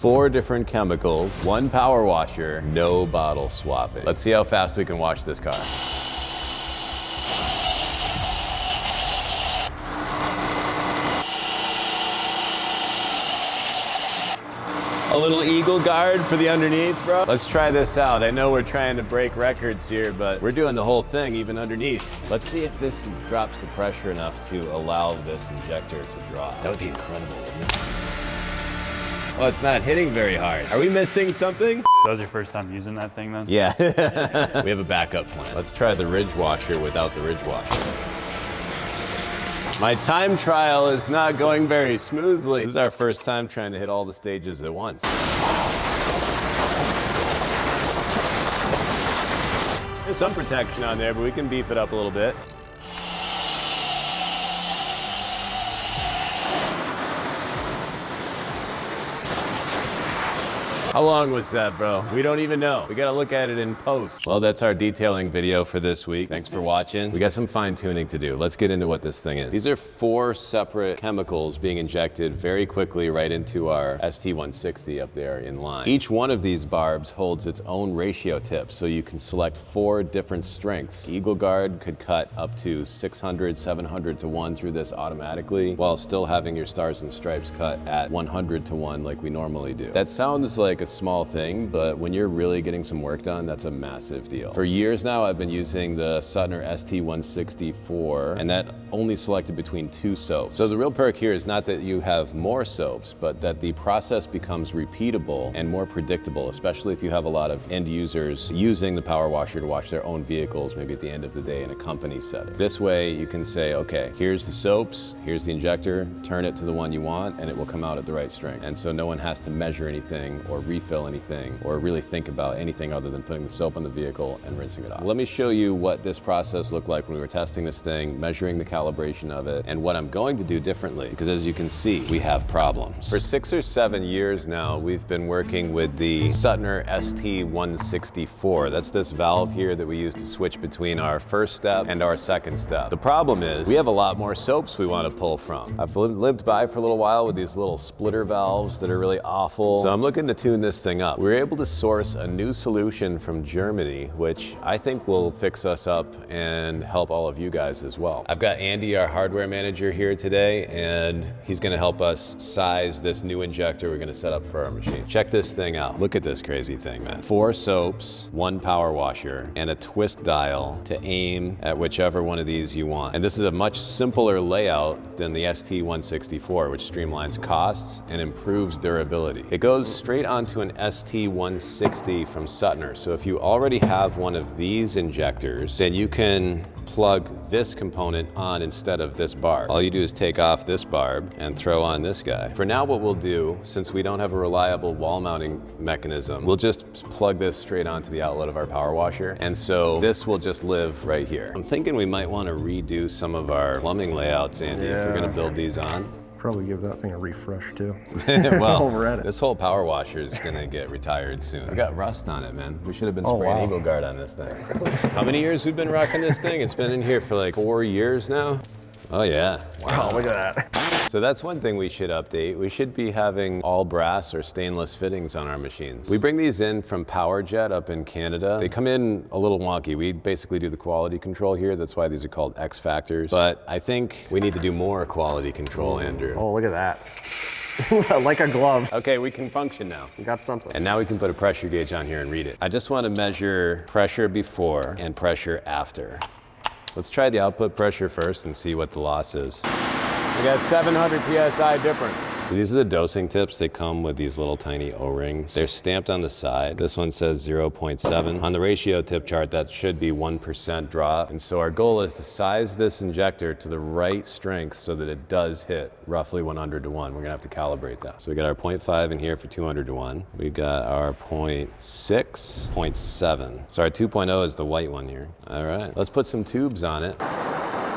4 different chemicals, 1 power washer, no bottle swapping. Let's see how fast we can wash this car. A little eagle guard for the underneath, bro. Let's try this out. I know we're trying to break records here, but we're doing the whole thing, even underneath. Let's see if this drops the pressure enough to allow this injector to drop. That would be incredible, wouldn't it? Oh, it's not hitting very hard. Are we missing something? That was your first time using that thing then? Yeah. We have a backup plan. Let's try the ridge washer without the ridge washer. My time trial is not going very smoothly. This is our first time trying to hit all the stages at once. There's some protection on there, but we can beef it up a little bit. How long was that, bro? We don't even know. We gotta look at it in post. Well, that's our detailing video for this week. Thanks for watching. We got some fine tuning to do. Let's get into what this thing is. These are 4 separate chemicals being injected very quickly right into our ST160 up there in line. Each one of these barbs holds its own ratio tip, so you can select 4 different strengths. Eagle Guard could cut up to 600, 700 to 1 through this automatically, while still having your stars and stripes cut at 100 to 1 like we normally do. That sounds like a small thing, but when you're really getting some work done, that's a massive deal. For years now, I've been using the Suttner ST164, and that only selected between 2 soaps. So the real perk here is not that you have more soaps, but that the process becomes repeatable and more predictable, especially if you have a lot of end users using the power washer to wash their own vehicles, maybe at the end of the day in a company setting. This way you can say, okay, here's the soaps, here's the injector, turn it to the one you want, and it will come out at the right strength. And so no one has to measure anything or refill anything or really think about anything other than putting the soap on the vehicle and rinsing it off. Let me show you what this process looked like when we were testing this thing, measuring the calibration of it, and what I'm going to do differently, because as you can see, we have problems. For 6 or 7 years now, we've been working with the Suttner ST164. That's this valve here that we use to switch between our first step and our second step. The problem is we have a lot more soaps we want to pull from. I've lived by for a little while with these little splitter valves that are really awful, so I'm looking to tune this thing up. We were able to source a new solution from Germany, which I think will fix us up and help all of you guys as well. I've got Andy, our hardware manager, here today, and he's gonna help us size this new injector we're gonna set up for our machine. Check this thing out. Look at this crazy thing, man. 4 soaps, 1 power washer, and a twist dial to aim at whichever one of these you want. And this is a much simpler layout than the ST164, which streamlines costs and improves durability. It goes straight onto an ST160 from Suttner. So if you already have one of these injectors, then you can plug this component on instead of this barb. All you do is take off this barb and throw on this guy. For now, what we'll do, since we don't have a reliable wall mounting mechanism, we'll just plug this straight onto the outlet of our power washer. And so this will just live right here. I'm thinking we might want to redo some of our plumbing layouts, Andy, if we're gonna build these on. Probably give that thing a refresh too. Well, Over at it. This whole power washer is gonna get retired soon. We got rust on it, man. We should have been spraying Eagle Guard on this thing. How many years we've been rocking this thing? It's been in here for like 4 years now. Oh yeah. Wow, look at that. So that's one thing we should update. We should be having all brass or stainless fittings on our machines. We bring these in from PowerJet up in Canada. They come in a little wonky. We basically do the quality control here. That's why these are called X factors. But I think we need to do more quality control, Andrew. Oh, look at that. Like a glove. Okay, we can function now. We got something. And now we can put a pressure gauge on here and read it. I just want to measure pressure before and pressure after. Let's try the output pressure first and see what the loss is. We got 700 PSI difference. So these are the dosing tips. They come with these little tiny O-rings. They're stamped on the side. This one says 0.7. On the ratio tip chart, that should be 1% drop. And so our goal is to size this injector to the right strength so that it does hit roughly 100 to 1. We're gonna have to calibrate that. So we got our 0.5 in here for 200 to 1. We got our 0.6, 0.7. So our 2.0 is the white one here. All right, let's put some tubes on it.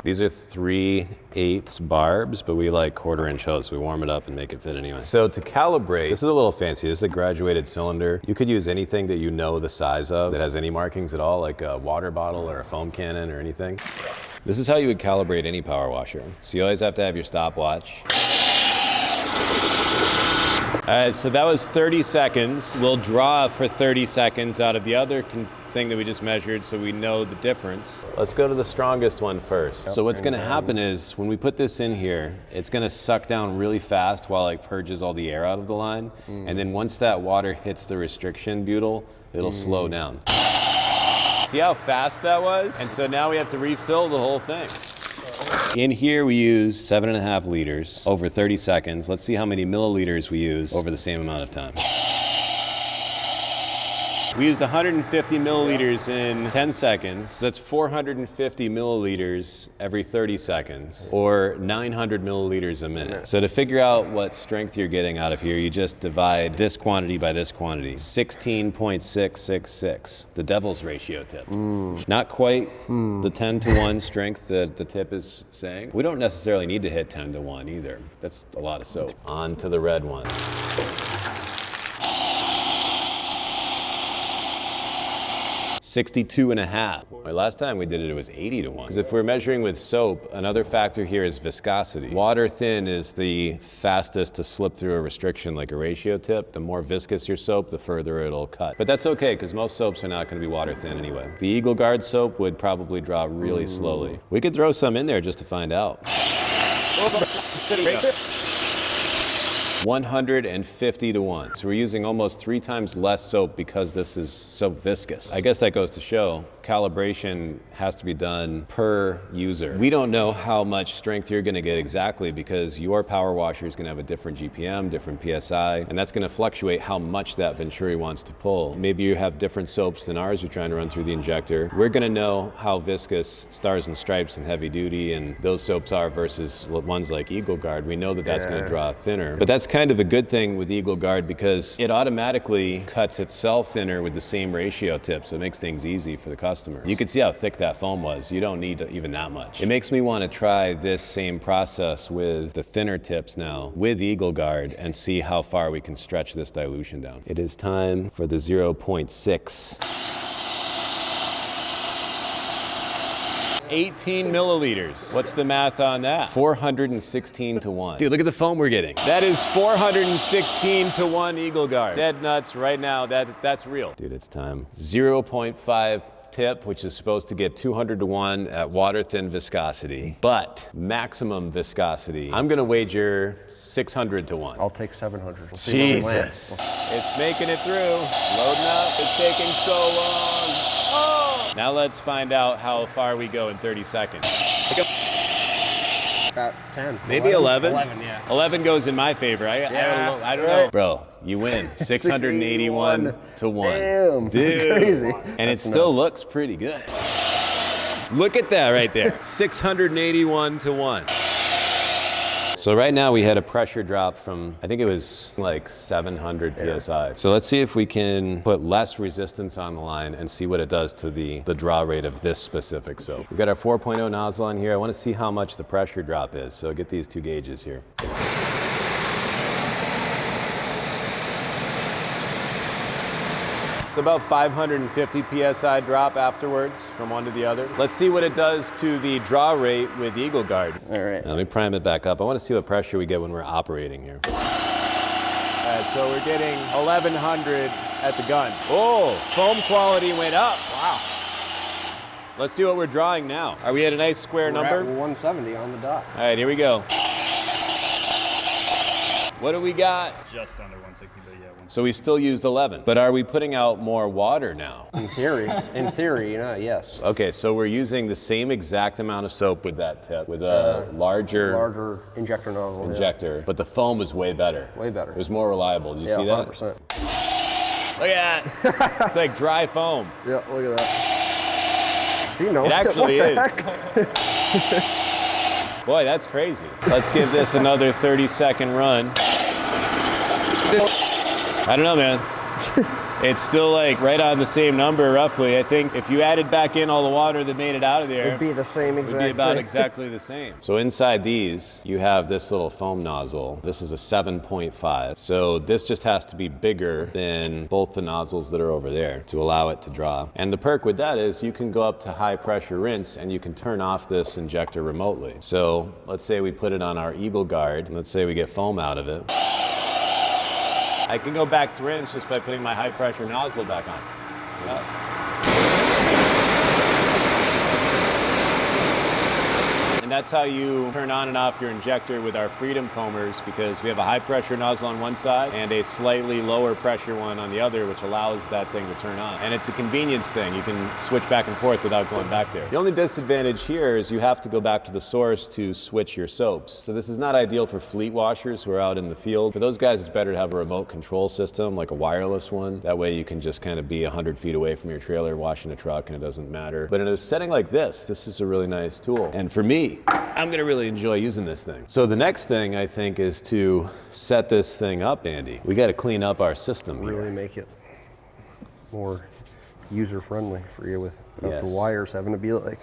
These are 3/8 barbs, but we like 1/4-inch hose. We warm it up and make it fit anyway. So to calibrate, this is a little fancy. This is a graduated cylinder. You could use anything that you know the size of that has any markings at all, like a water bottle or a foam cannon or anything. This is how you would calibrate any power washer. So you always have to have your stopwatch. right, so that was 30 seconds. We'll draw for 30 seconds out of the other thing that we just measured so we know the difference. Let's go to the strongest one first. So what's gonna happen is when we put this in here, it's gonna suck down really fast while it purges all the air out of the line. And then once that water hits the restriction butyl, it'll slow down. See how fast that was? And so now we have to refill the whole thing. In here we use 7.5 liters over 30 seconds. Let's see how many milliliters we use over the same amount of time. We used 150 milliliters in 10 seconds. That's 450 milliliters every 30 seconds, or 900 milliliters a minute. So to figure out what strength you're getting out of here, you just divide this quantity by this quantity. 16.666, the devil's ratio tip. Not quite the 10 to 1 strength that the tip is saying. We don't necessarily need to hit 10 to 1 either. That's a lot of soap. On to the red one. 62.5. Last time we did it, it was 80 to 1. Because if we're measuring with soap, another factor here is viscosity. Water thin is the fastest to slip through a restriction like a ratio tip. The more viscous your soap, the further it'll cut. But that's okay, because most soaps are not going to be water thin anyway. The Eagle Guard soap would probably draw really slowly. We could throw some in there just to find out. 150 to 1. So we're using almost 3 times less soap because this is so viscous. I guess that goes to show calibration has to be done per user. We don't know how much strength you're gonna get exactly because your power washer is gonna have a different GPM, different PSI, and that's gonna fluctuate how much that Venturi wants to pull. Maybe you have different soaps than ours you're trying to run through the injector. We're gonna know how viscous Stars and Stripes and Heavy Duty and those soaps are versus ones like Eagle Guard. We know that that's gonna draw thinner. But that's kind of a good thing with Eagle Guard because it automatically cuts itself thinner with the same ratio tip, so it makes things easy for the customer. You can see how thick that foam was. You don't need even that much. It makes me want to try this same process with the thinner tips now with Eagle Guard and see how far we can stretch this dilution down. It is time for the 0.6. 18 milliliters. What's the math on that? 416 to 1. Dude, look at the foam we're getting. That is 416 to 1 Eagle Guard. Dead nuts right now, that's real. Dude, it's time. 0.5 tip, which is supposed to get 200 to 1 at water thin viscosity, but maximum viscosity, I'm gonna wager 600 to 1. I'll take 700. We'll Jesus. It's making it through. Loading up, it's taking so long. Oh! Now let's find out how far we go in 30 seconds. About 10. Maybe 11? 11, yeah. 11 goes in my favor. I don't know. Bro, you win. 681 to 1. Damn, dude. That's crazy. And it still looks pretty good. Look at that right there. 681 to 1. So right now we had a pressure drop from, I think it was like 700 PSI. So let's see if we can put less resistance on the line and see what it does to the draw rate of this specific soap. We've got our 4.0 nozzle on here. I want to see how much the pressure drop is. So get these 2 gauges here. It's about 550 PSI drop afterwards from one to the other. Let's see what it does to the draw rate with Eagle Guard. All right. Now, let me prime it back up. I want to see what pressure we get when we're operating here. All right, so we're getting 1100 at the gun. Oh, foam quality went up. Wow. Let's see what we're drawing now. Are we at a nice square number? At 170 on the dot. All right, here we go. What do we got? Just under 160, but yeah. So we still used 11, but are we putting out more water now? In theory, yes. Okay, so we're using the same exact amount of soap with that tip, with a larger injector nozzle. injector, but the foam was way better. Way better. It was more reliable. Did you see that? 100%. Look at that. It's like dry foam. Yeah, look at that. See, no. It actually what is. the heck? Boy, that's crazy. Let's give this another 30-second run. I don't know, man. It's still like right on the same number, roughly. I think if you added back in all the water that made it out of there, It'd be the same exact it'd be about thing. exactly the same. So inside these, you have this little foam nozzle. This is a 7.5. So this just has to be bigger than both the nozzles that are over there to allow it to draw. And the perk with that is you can go up to high pressure rinse and you can turn off this injector remotely. So let's say we put it on our Eagle Guard, and let's say we get foam out of it. I can go back 3 inches just by putting my high pressure nozzle back on. Yep. And that's how you turn on and off your injector with our Freedom foamers, because we have a high pressure nozzle on one side and a slightly lower pressure one on the other, which allows that thing to turn on. And it's a convenience thing. You can switch back and forth without going back there. The only disadvantage here is you have to go back to the source to switch your soaps. So this is not ideal for fleet washers who are out in the field. For those guys, it's better to have a remote control system, like a wireless one. That way you can just kind of be 100 feet away from your trailer washing a truck and it doesn't matter. But in a setting like this is a really nice tool. And for me, I'm gonna really enjoy using this thing. So the next thing I think is to set this thing up, Andy. We gotta clean up our system here. Really make it more user-friendly for you without Yes. the wires having to be like,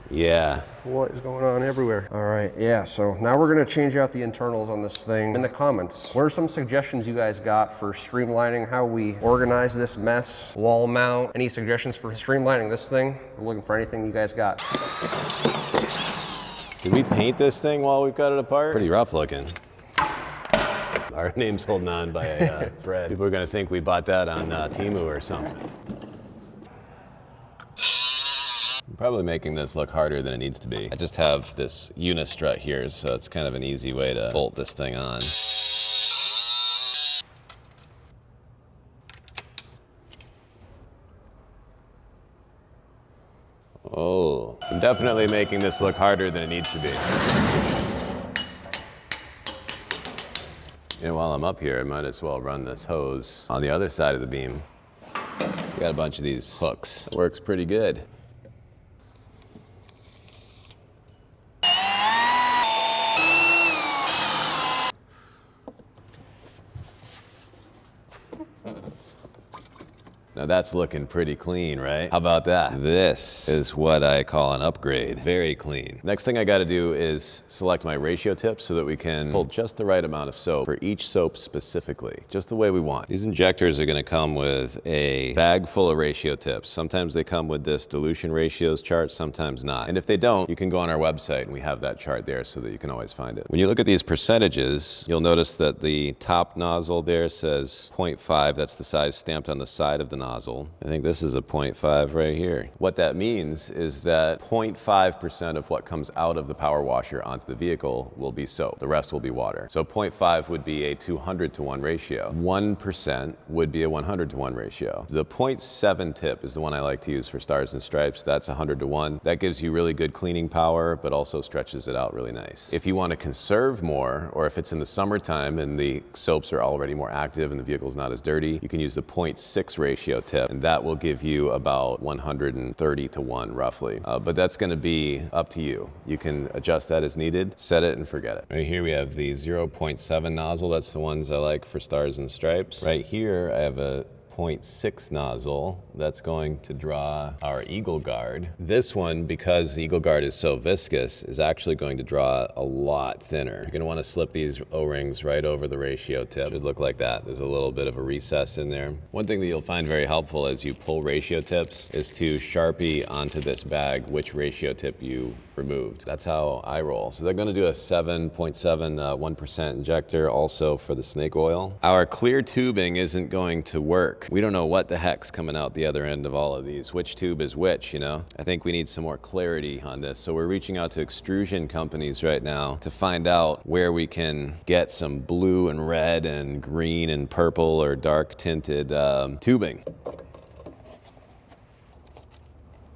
Yeah. what is going on everywhere? All right, yeah, so now we're gonna change out the internals on this thing. In the comments, what are some suggestions you guys got for streamlining how we organize this mess, wall mount? Any suggestions for streamlining this thing? We're looking for anything you guys got. Did we paint this thing while we've got it apart? Pretty rough looking. Our name's holding on by a thread. People are gonna think we bought that on Temu or something. I'm probably making this look harder than it needs to be. I just have this unistrut here, so it's kind of an easy way to bolt this thing on. Oh, I'm definitely making this look harder than it needs to be. And while I'm up here, I might as well run this hose on the other side of the beam. Got a bunch of these hooks. It works pretty good. Now that's looking pretty clean, right? How about that? This is what I call an upgrade. Very clean. Next thing I gotta do is select my ratio tips so that we can pull just the right amount of soap for each soap specifically, just the way we want. These injectors are gonna come with a bag full of ratio tips. Sometimes they come with this dilution ratios chart, sometimes not. And if they don't, you can go on our website and we have that chart there so that you can always find it. When you look at these percentages, you'll notice that the top nozzle there says 0.5. That's the size stamped on the side of the nozzle. I think this is a 0.5 right here. What that means is that 0.5% of what comes out of the power washer onto the vehicle will be soap. The rest will be water. So 0.5 would be a 200-to-1 ratio. 1% would be a 100-to-1 ratio. The 0.7 tip is the one I like to use for Stars and Stripes. That's 100-to-1. That gives you really good cleaning power, but also stretches it out really nice. If you want to conserve more, or if it's in the summertime and the soaps are already more active and the vehicle's not as dirty, you can use the 0.6 ratio tip, and that will give you about 130-to-1 roughly. But that's going to be up to you. You can adjust that as needed, set it and forget it. Right here we have the 0.7 nozzle. That's the ones I like for Stars and Stripes. Right here I have a 0.6 nozzle that's going to draw our Eagle Guard. This one, because the Eagle Guard is so viscous, is actually going to draw a lot thinner. You're gonna wanna slip these O-rings right over the ratio tip. It should look like that. There's a little bit of a recess in there. One thing that you'll find very helpful as you pull ratio tips is to Sharpie onto this bag which ratio tip you removed. That's how I roll. So they're gonna do a 7.71% injector also for the snake oil. Our clear tubing isn't going to work. We don't know what the heck's coming out the other end of all of these. Which tube is which, you know? I think we need some more clarity on this. So we're reaching out to extrusion companies right now to find out where we can get some blue and red and green and purple or dark tinted tubing.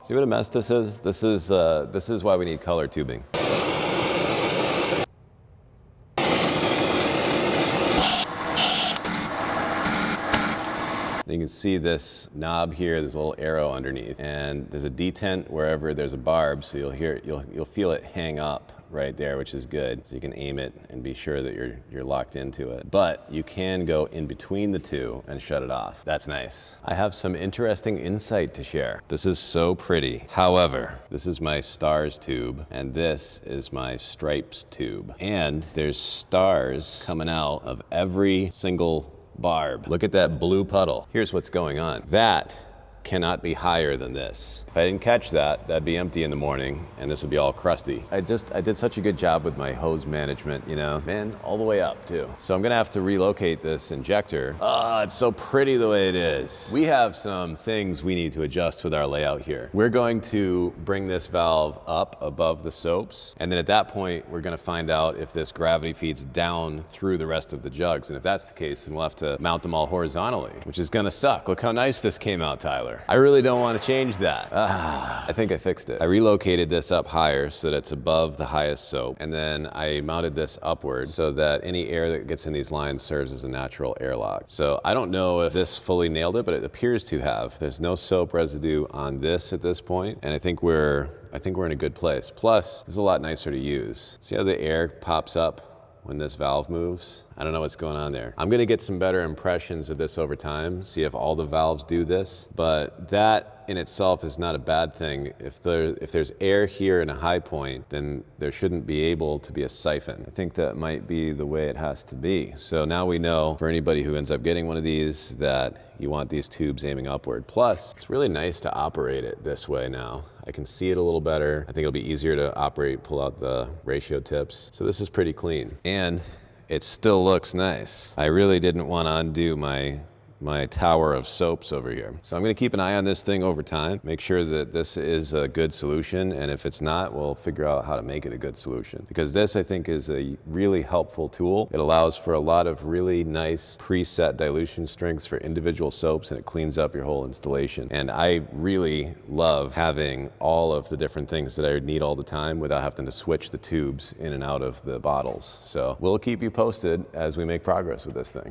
See what a mess this is? This is why we need color tubing. You can see this knob here, there's a little arrow underneath, and there's a detent wherever there's a barb, so you'll feel it hang up right there, which is good. So you can aim it and be sure that you're locked into it. But you can go in between the two and shut it off. That's nice. I have some interesting insight to share. This is so pretty. However, this is my Stars tube, and this is my Stripes tube. And there's stars coming out of every single barb. Look at that blue puddle. Here's what's going on. That cannot be higher than this. If I didn't catch that, that'd be empty in the morning and this would be all crusty. I did such a good job with my hose management, you know, man, all the way up too. So I'm gonna have to relocate this injector. Oh, it's so pretty the way it is. We have some things we need to adjust with our layout here. We're going to bring this valve up above the soaps, and then at that point, we're gonna find out if this gravity feeds down through the rest of the jugs. And if that's the case, then we'll have to mount them all horizontally, which is gonna suck. Look how nice this came out, Tyler. I really don't wanna change that. I think I fixed it. I relocated this up higher so that it's above the highest soap, and then I mounted this upward so that any air that gets in these lines serves as a natural airlock. So I don't know if this fully nailed it, but it appears to have. There's no soap residue on this at this point, and I think we're in a good place. Plus, it's a lot nicer to use. See how the air pops up when this valve moves? I don't know what's going on there. I'm gonna get some better impressions of this over time, see if all the valves do this, but that in itself is not a bad thing. If there's air here in a high point, then there shouldn't be able to be a siphon. I think that might be the way it has to be. So now we know, for anybody who ends up getting one of these, that you want these tubes aiming upward. Plus, it's really nice to operate it this way now. I can see it a little better. I think it'll be easier to operate, pull out the ratio tips. So this is pretty clean. And it still looks nice. I really didn't want to undo my tower of soaps over here. So I'm gonna keep an eye on this thing over time, make sure that this is a good solution, and if it's not, we'll figure out how to make it a good solution. Because this, I think, is a really helpful tool. It allows for a lot of really nice preset dilution strengths for individual soaps, and it cleans up your whole installation. And I really love having all of the different things that I need all the time without having to switch the tubes in and out of the bottles. So we'll keep you posted as we make progress with this thing.